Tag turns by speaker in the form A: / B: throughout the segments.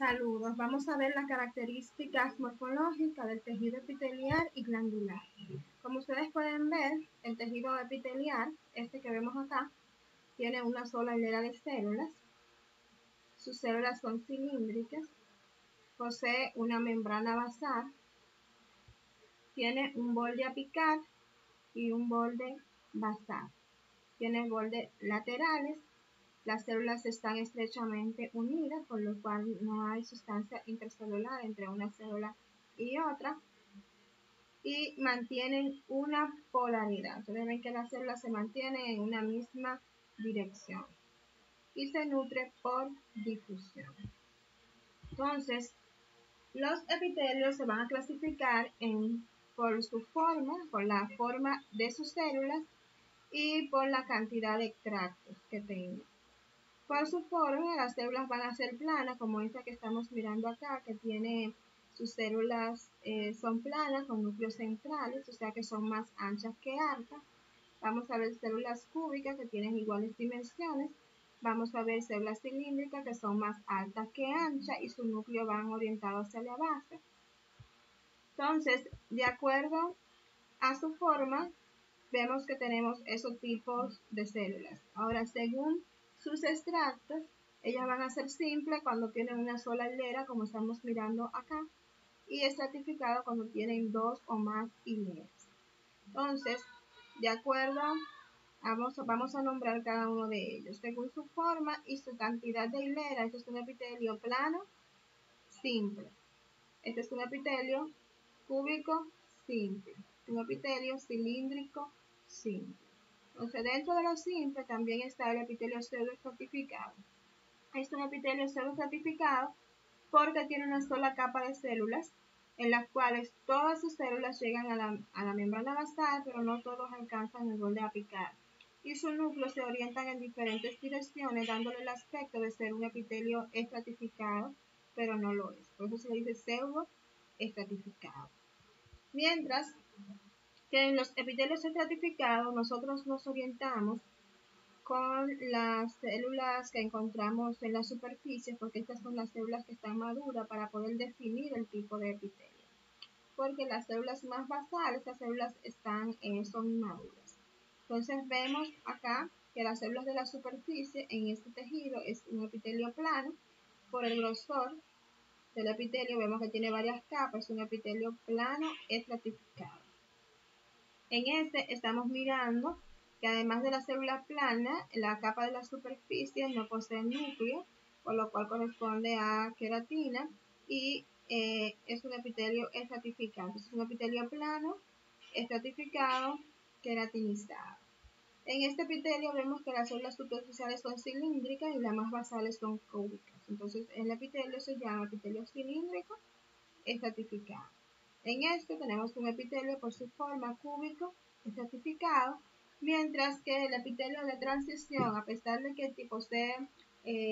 A: Saludos, vamos a ver las características morfológicas del tejido epitelial y glandular. Como ustedes pueden ver, el tejido epitelial, este que vemos acá, tiene una sola hilera de células. Sus células son cilíndricas, posee una membrana basal, tiene un borde apical y un borde basal. Tiene bordes laterales. Las células están estrechamente unidas, por lo cual no hay sustancia intercelular entre una célula y otra. Y mantienen una polaridad. Ustedes ven que las células se mantienen en una misma dirección. Y se nutre por difusión. Entonces, los epitelios se van a clasificar por su forma, por la forma de sus células y por la cantidad de tractos que tengan. Por su forma, las células van a ser planas, como esta que estamos mirando acá, que tiene sus células son planas con núcleos centrales, o sea que son más anchas que altas. Vamos a ver células cúbicas que tienen iguales dimensiones. Vamos a ver células cilíndricas que son más altas que anchas y su núcleo van orientados hacia la base. Entonces, de acuerdo a su forma, vemos que tenemos esos tipos de células. Ahora, según sus extractos, ellas van a ser simples cuando tienen una sola hilera, como estamos mirando acá, y estratificados cuando tienen dos o más hileras. Entonces, de acuerdo, vamos a nombrar cada uno de ellos. Según su forma y su cantidad de hileras, este es un epitelio plano, simple. Este es un epitelio cúbico, simple. Un epitelio cilíndrico, simple. Entonces, dentro de lo simple también está el epitelio pseudoestratificado. Es un epitelio pseudoestratificado porque tiene una sola capa de células en las cuales todas sus células llegan a la membrana basal, pero no todos alcanzan el borde apical. Y su núcleo se orientan en diferentes direcciones, dándole el aspecto de ser un epitelio estratificado, pero no lo es. Por eso se le dice pseudoestratificado. Mientras que en los epitelios estratificados nosotros nos orientamos con las células que encontramos en la superficie, porque estas son las células que están maduras para poder definir el tipo de epitelio. Porque las células más basales, estas células son inmaduras. Entonces vemos acá que las células de la superficie en este tejido es un epitelio plano. Por el grosor del epitelio vemos que tiene varias capas, es un epitelio plano estratificado. En este estamos mirando que además de la célula plana, la capa de la superficie no posee núcleo, por lo cual corresponde a queratina y es un epitelio estratificado. Entonces, es un epitelio plano, estratificado, queratinizado. En este epitelio vemos que las células superficiales son cilíndricas y las más basales son cúbicas. Entonces, el epitelio se llama epitelio cilíndrico estratificado. En este tenemos un epitelio por su forma cúbico estratificado, mientras que el epitelio de transición, a pesar de que posee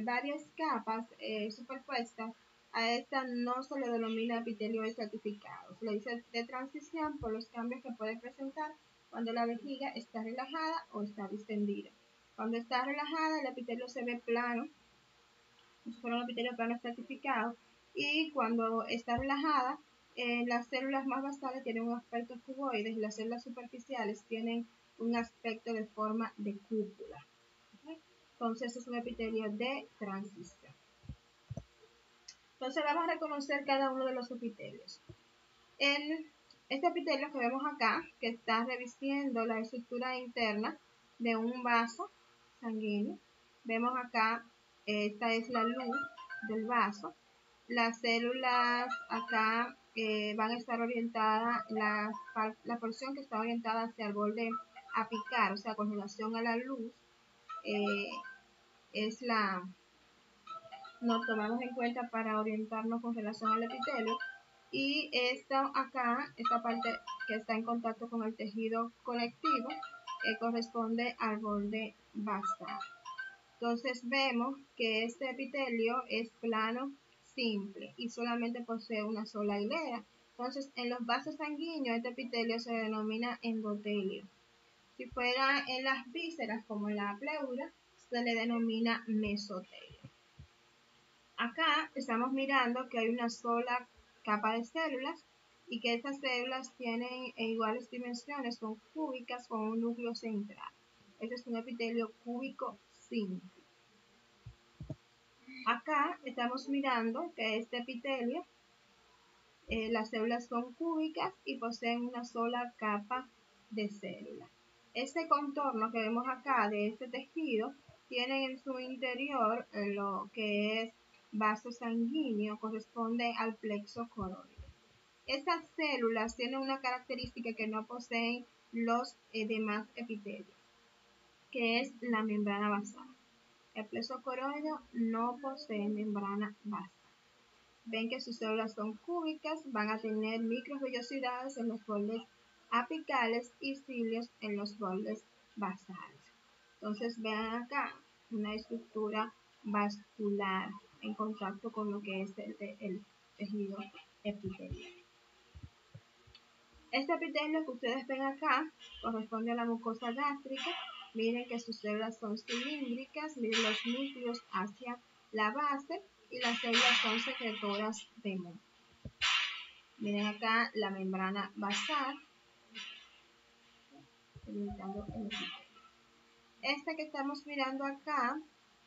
A: varias capas superpuestas, a esta no se le denomina epitelio estratificado. Se le dice de transición por los cambios que puede presentar cuando la vejiga está relajada o está distendida. Cuando está relajada, el epitelio se ve plano, como si fuera un epitelio plano estratificado, y cuando está relajada, las células más basales tienen un aspecto cuboide y las células superficiales tienen un aspecto de forma de cúpula. ¿Okay? Entonces es un epitelio de transición. Entonces vamos a reconocer cada uno de los epitelios. Este epitelio que vemos acá, que está revistiendo la estructura interna de un vaso sanguíneo, vemos acá, esta es la luz del vaso. Las células acá van a estar orientadas, la porción que está orientada hacia el borde apical, o sea, con relación a la luz, nos tomamos en cuenta para orientarnos con relación al epitelio. Y esta parte que está en contacto con el tejido conectivo, corresponde al borde basal. Entonces vemos que este epitelio es plano, simple y solamente posee una sola hilera. Entonces en los vasos sanguíneos este epitelio se denomina endotelio. Si fuera en las vísceras como en la pleura, se le denomina mesotelio. Acá estamos mirando que hay una sola capa de células y que estas células tienen iguales dimensiones, son cúbicas con un núcleo central. Este es un epitelio cúbico simple. Acá estamos mirando que este epitelio, las células son cúbicas y poseen una sola capa de células. Este contorno que vemos acá de este tejido tiene en su interior lo que es vaso sanguíneo, corresponde al plexo coroideo. Estas células tienen una característica que no poseen los demás epitelios, que es la membrana basal. El plexo coroideo no posee membrana basal. Ven que sus células son cúbicas, van a tener microvellosidades en los bordes apicales y cilios en los bordes basales. Entonces vean acá una estructura vascular en contacto con lo que es el tejido epitelial. Este epitelio que ustedes ven acá corresponde a la mucosa gástrica. Miren que sus células son cilíndricas, miren los núcleos hacia la base y las células son secretoras de moco. Miren acá la membrana basal. Este que estamos mirando acá,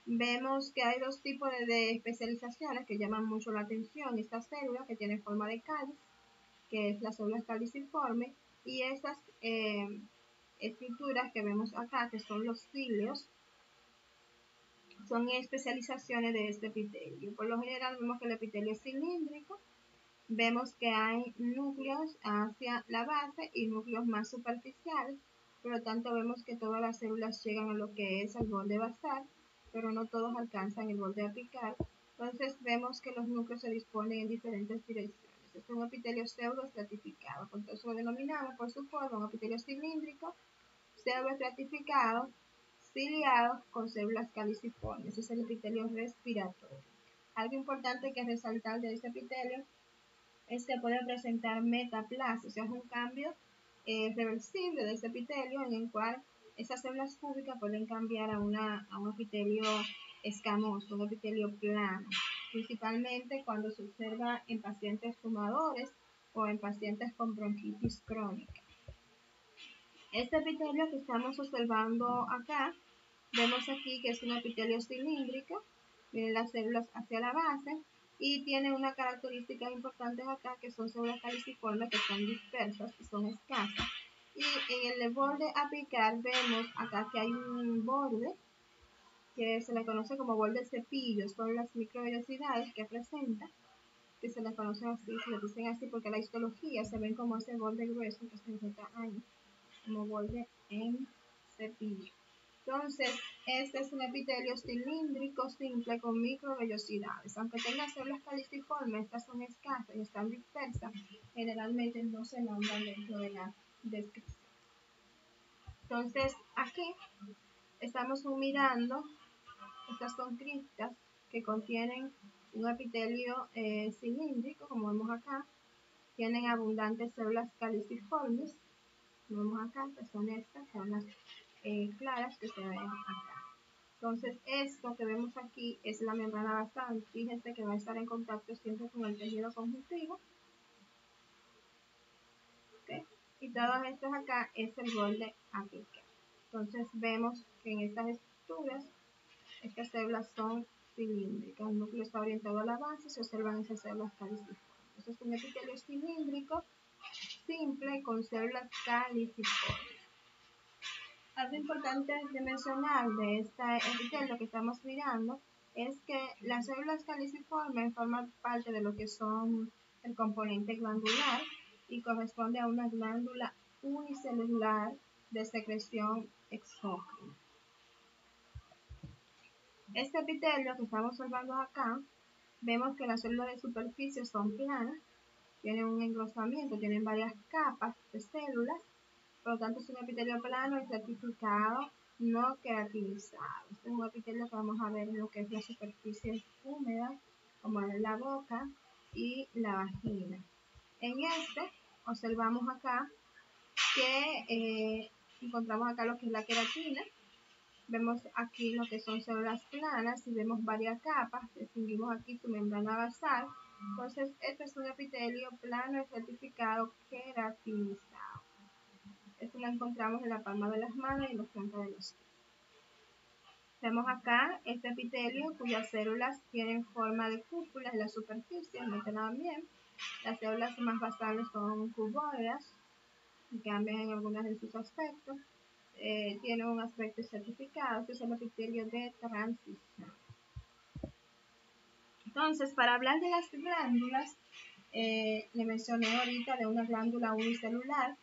A: vemos que hay dos tipos de especializaciones que llaman mucho la atención. Esta célula que tiene forma de cáliz, que es la célula caliciforme, y estas estructuras que vemos acá, que son los cilios, son especializaciones de este epitelio. Por lo general vemos que el epitelio es cilíndrico, vemos que hay núcleos hacia la base y núcleos más superficiales, por lo tanto vemos que todas las células llegan a lo que es el borde basal, pero no todos alcanzan el borde apical. Entonces vemos que los núcleos se disponen en diferentes direcciones. Este es un epitelio pseudoestratificado, por eso lo denominamos por su forma un epitelio cilíndrico, pseudoestratificado, ciliado con células caliciformes. Ese es el epitelio respiratorio. Algo importante que resaltar de este epitelio es que puede presentar metaplasia, o sea, es un cambio reversible de ese epitelio en el cual esas células cúbicas pueden cambiar a un epitelio escamoso, un epitelio plano, principalmente cuando se observa en pacientes fumadores o en pacientes con bronquitis crónica. Este epitelio que estamos observando acá, vemos aquí que es un epitelio cilíndrico, miren las células hacia la base, y tiene una característica importante acá, que son células caliciformes que son dispersas y son escasas. Y en el borde apical vemos acá que hay un borde que se le conoce como borde cepillo, son las microvellosidades que presenta, que se le conocen así, se le dicen así porque la histología se ven como ese borde grueso que se encuentra ahí, como borde en cepillo. Entonces, este es un epitelio cilíndrico simple con microvellosidades. Aunque tenga células caliciformes, estas son escasas y están dispersas, generalmente no se nombran dentro de la descripción. Entonces, aquí estamos mirando, estas son cristas que contienen un epitelio cilíndrico, como vemos acá, tienen abundantes células caliciformes, como vemos acá, que son estas, son las claras que se ven acá. Entonces, esto que vemos aquí es la membrana basal. Fíjense que va a estar en contacto siempre con el tejido conjuntivo. ¿Okay? Y todos estos acá es el borde apical. Entonces, vemos que en estas estructuras, estas células son cilíndricas. El núcleo está orientado a la base, se observan esas células caliciformes. Este es un epitelio cilíndrico simple con células caliciformes. Algo importante de mencionar de este epitelio que estamos mirando es que las células caliciformes forman parte de lo que son el componente glandular y corresponde a una glándula unicelular de secreción exócrina. Este epitelio que estamos observando acá, vemos que las células de superficie son planas, tienen un engrosamiento, tienen varias capas de células. Por lo tanto, es un epitelio plano, estratificado, no queratinizado. Este es un epitelio que vamos a ver en lo que es la superficie húmeda, como en la boca y la vagina. En este, observamos acá que encontramos acá lo que es la queratina. Vemos aquí lo que son células planas y vemos varias capas. Distinguimos aquí su membrana basal. Entonces, este es un epitelio plano estratificado queratinizado. Esto lo encontramos en la palma de las manos y en la planta de los pies. Vemos acá este epitelio cuyas células tienen forma de cúpula en la superficie, mencionaban bien. Las células más basales son cuboides, cambian en algunos de sus aspectos. Tiene un aspecto certificado, este es el epitelio de transición. Entonces, para hablar de las glándulas, le mencioné ahorita de una glándula unicelular,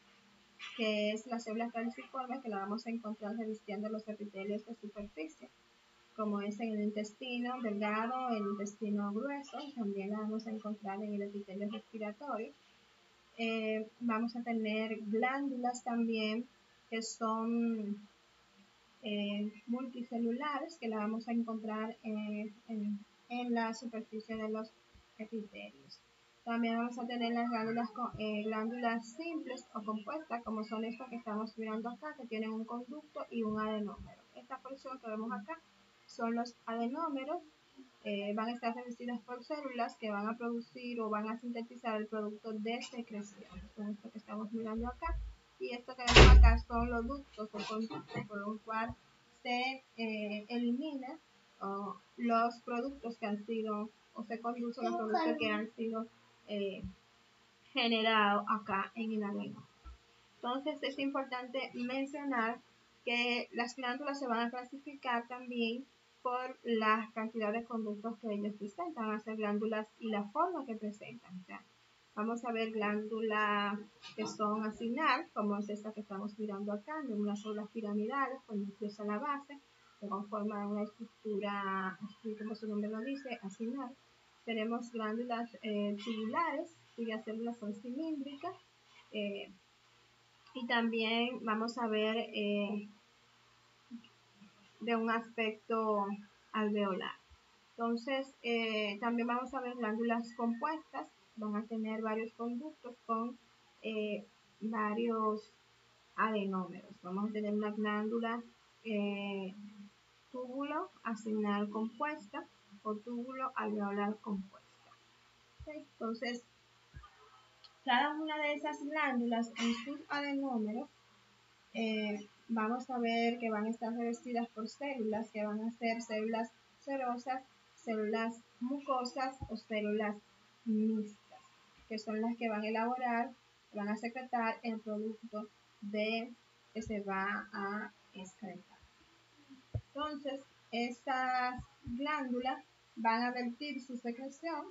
A: que es la célula calciforme, que la vamos a encontrar revistiendo los epitelios de superficie, como es en el intestino delgado, el intestino grueso, también la vamos a encontrar en el epitelio respiratorio. Vamos a tener glándulas también que son multicelulares, que la vamos a encontrar en la superficie de los epitelios. También vamos a tener las glándulas simples o compuestas, como son estas que estamos mirando acá, que tienen un conducto y un adenómero. Esta porción que vemos acá son los adenómeros. Van a estar revestidas por células que van a producir o van a sintetizar el producto de secreción. Son esto que estamos mirando acá. Y esto que vemos acá son los ductos o conductos por los cuales se elimina los productos que han sido, o se conducen los productos que han sido generados acá en el adenoma. Entonces es importante mencionar que las glándulas se van a clasificar también por la cantidad de conductos que ellos presentan, van a ser glándulas y la forma que presentan. O sea, vamos a ver glándulas que son acinar, como es esta que estamos mirando acá, de unas células piramidales con núcleos a la base, que conforman una estructura, así como su nombre lo dice, acinar. Tenemos glándulas tubulares, cuyas células son cilíndricas, y también vamos a ver de un aspecto alveolar. Entonces, también vamos a ver glándulas compuestas, van a tener varios conductos con varios adenómeros. Vamos a tener una glándula túbulo acinar compuesta o túbulo alveolar compuesta. ¿Okay? Entonces, cada una de esas glándulas en sus adenómeros vamos a ver que van a estar revestidas por células que van a ser células serosas, células mucosas o células mixtas, que son las que van a elaborar, van a secretar el producto que se va a excretar. Entonces, estas glándulas van a vertir su secreción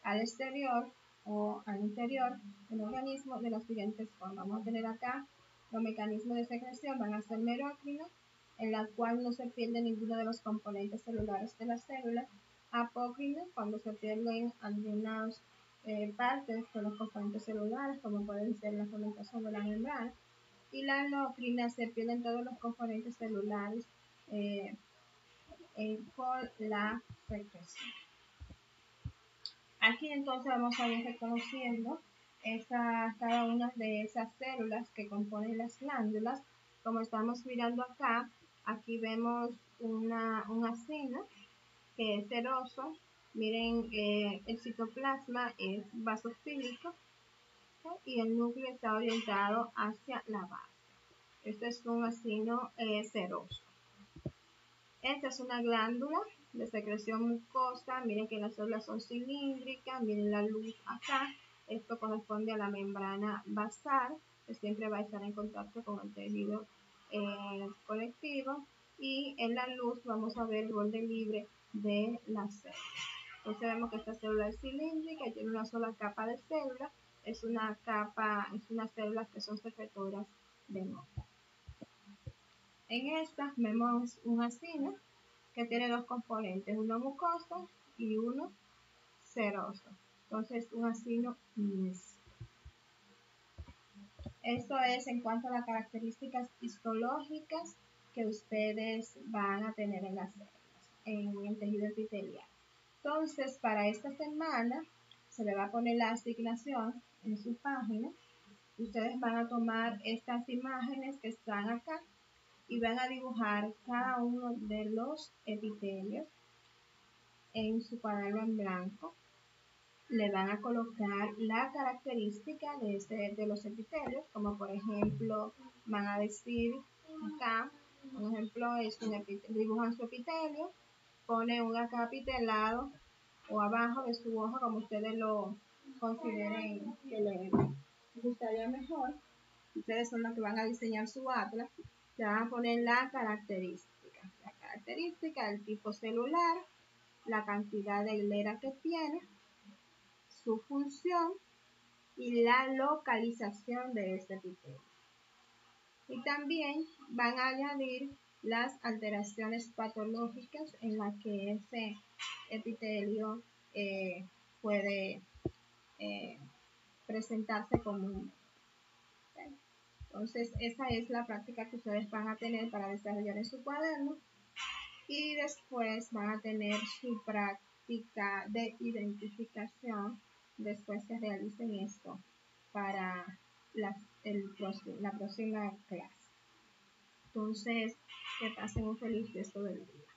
A: al exterior o al interior del organismo de las siguientes formas. Vamos a tener acá los mecanismos de secreción, van a ser merócrinos, en la cual no se pierde ninguno de los componentes celulares de la célula, apócrinos, cuando se pierden algunas partes de los componentes celulares, como pueden ser la fermentación de la membrana, y la endocrina, se pierden todos los componentes celulares por la secreción. Aquí entonces vamos a ir reconociendo cada una de esas células que componen las glándulas. Como estamos mirando acá, aquí vemos un acino que es seroso. Miren, el citoplasma es basofílico, ¿okay? Y el núcleo está orientado hacia la base. Este es un acino seroso. Esta es una glándula de secreción mucosa. Miren que las células son cilíndricas. Miren la luz acá. Esto corresponde a la membrana basal, que siempre va a estar en contacto con el tejido conectivo. Y en la luz vamos a ver el borde libre de la célula. Entonces vemos que esta célula es cilíndrica y tiene una sola capa de células. Es unas células que son secretoras de moco. En esta vemos un acino que tiene dos componentes, uno mucoso y uno seroso. Entonces, un acino mixto. Esto es en cuanto a las características histológicas que ustedes van a tener en las células, en el tejido epitelial. Entonces, para esta semana se le va a poner la asignación en su página. Ustedes van a tomar estas imágenes que están acá y van a dibujar cada uno de los epitelios en su cuaderno en blanco. Le van a colocar la característica de los epitelios, como por ejemplo van a decir acá, por ejemplo, dibujan su epitelio, pone un acapitelado o abajo de su hoja, como ustedes lo consideren que les gustaría mejor. Ustedes son los que van a diseñar su atlas. Se van a poner la característica del tipo celular, la cantidad de hilera que tiene, su función y la localización de este epitelio. Y también van a añadir las alteraciones patológicas en las que ese epitelio puede presentarse comúnmente. Entonces, esa es la práctica que ustedes van a tener para desarrollar en su cuaderno. Y después van a tener su práctica de identificación después que realicen esto para la próxima clase. Entonces, que pasen un feliz resto del día.